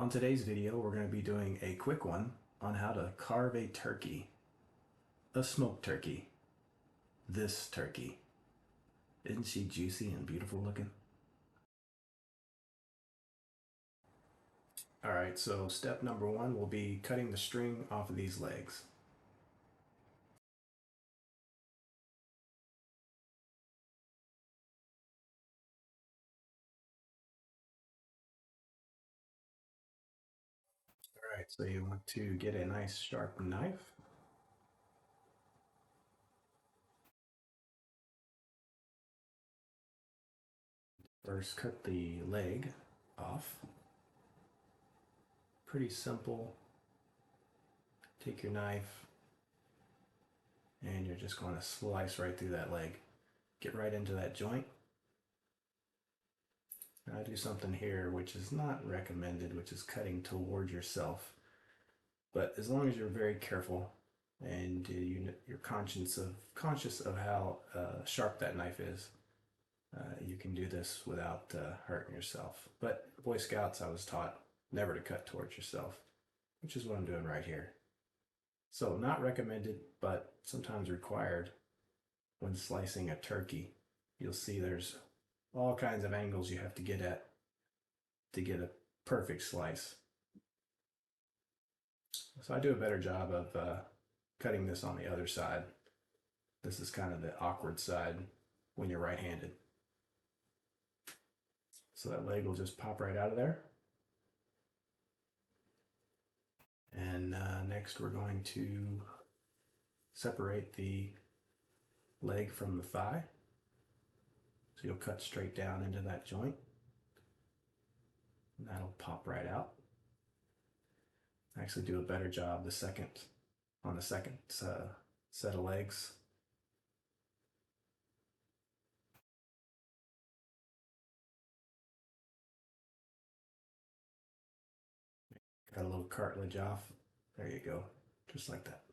On today's video, we're going to be doing a quick one on how to carve a turkey, a smoked turkey. This turkey. Isn't she juicy and beautiful looking? All right, so step number one will be cutting the string off of these legs. All right, so you want to get a nice sharp knife. First, cut the leg off. Pretty simple. Take your knife and you're just going to slice right through that leg. Get right into that joint. And I do something here which is not recommended, which is cutting towards yourself. But as long as you're very careful and you're conscious of how sharp that knife is, you can do this without hurting yourself. But Boy Scouts, I was taught never to cut towards yourself, which is what I'm doing right here. So not recommended, but sometimes required when slicing a turkey. You'll see there's all kinds of angles you have to get at to get a perfect slice. So I do a better job of cutting this on the other side. This is kind of the awkward side when you're right-handed. So that leg will just pop right out of there. And next we're going to separate the leg from the thigh. So you'll cut straight down into that joint. And that'll pop right out. Actually do a better job on the second set of legs. Got a little cartilage off. There you go, just like that.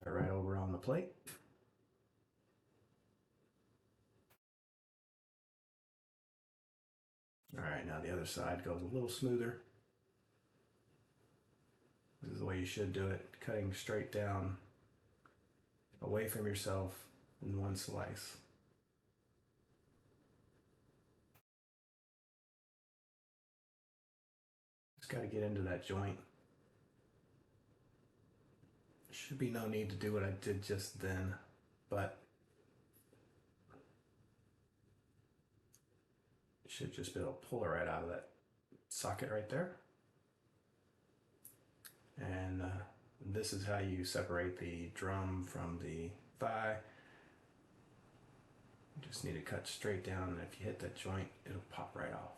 Right over on the plate. All right, now the other side goes a little smoother. This is the way you should do it, cutting straight down away from yourself in one slice. Just got to get into that joint. Should be no need to do what I did just then, but you should just be able to pull it right out of that socket right there. And this is how you separate the drum from the thigh. You just need to cut straight down, and if you hit that joint, it'll pop right off.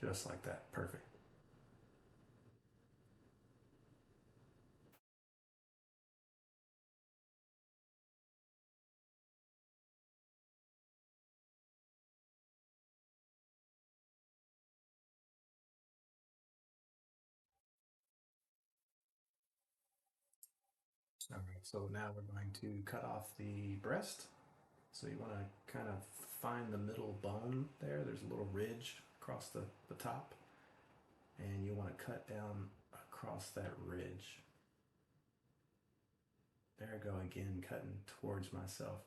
Just like that, perfect. All right, so now we're going to cut off the breast. So you want to kind of find the middle bone there. There's a little ridge across the top. And you want to cut down across that ridge. There I go again, cutting towards myself.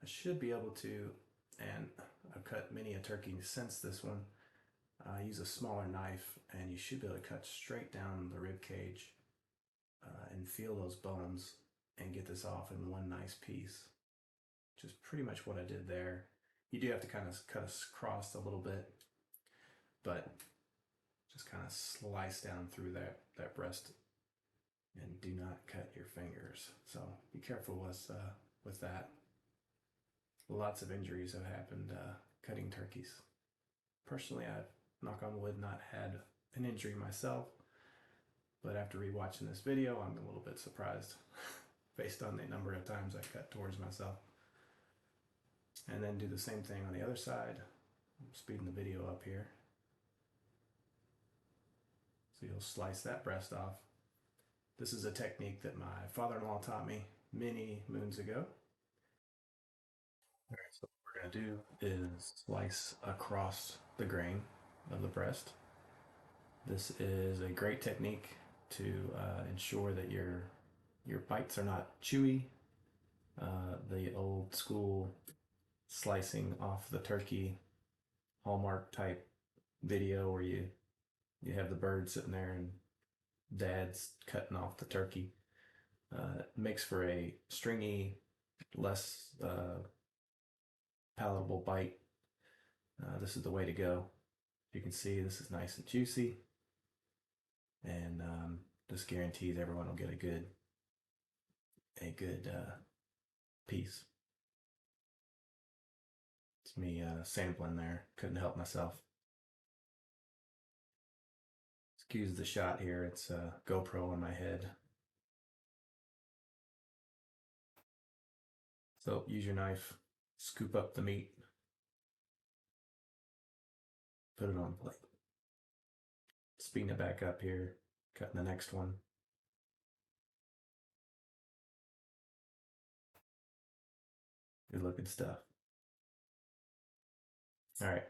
I should be able to, and I've cut many a turkey since this one. Use a smaller knife, and you should be able to cut straight down the rib cage and feel those bones and get this off in one nice piece. Which is pretty much what I did there. You do have to kind of cut across a little bit, but just kind of slice down through that breast, and do not cut your fingers. So be careful with that. Lots of injuries have happened cutting turkeys. Personally, I've, knock on wood, not had an injury myself, but after rewatching this video, I'm a little bit surprised based on the number of times I cut towards myself. And then do the same thing on the other side. I'm speeding the video up here. So you'll slice that breast off. This is a technique that my father-in-law taught me many moons ago. All right, so what we're gonna do is slice across the grain of the breast. This is a great technique to ensure that your bites are not chewy. The old school slicing off the turkey Hallmark type video where you have the bird sitting there and dad's cutting off the turkey makes for a stringy, less palatable bite. This is the way to go. You can see this is nice and juicy, and this guarantees everyone will get a good piece. It's me sampling there. Couldn't help myself. Excuse the shot here. It's a GoPro on my head. So use your knife, scoop up the meat, put it on the plate. Speeding it back up here, cutting the next one. Good looking stuff. All right.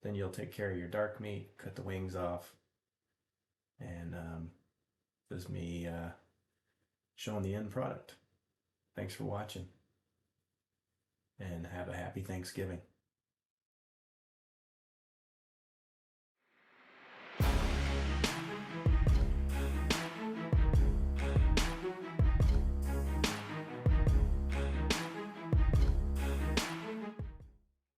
Then you'll take care of your dark meat, cut the wings off, and this is me showing the end product. Thanks for watching, and have a happy Thanksgiving.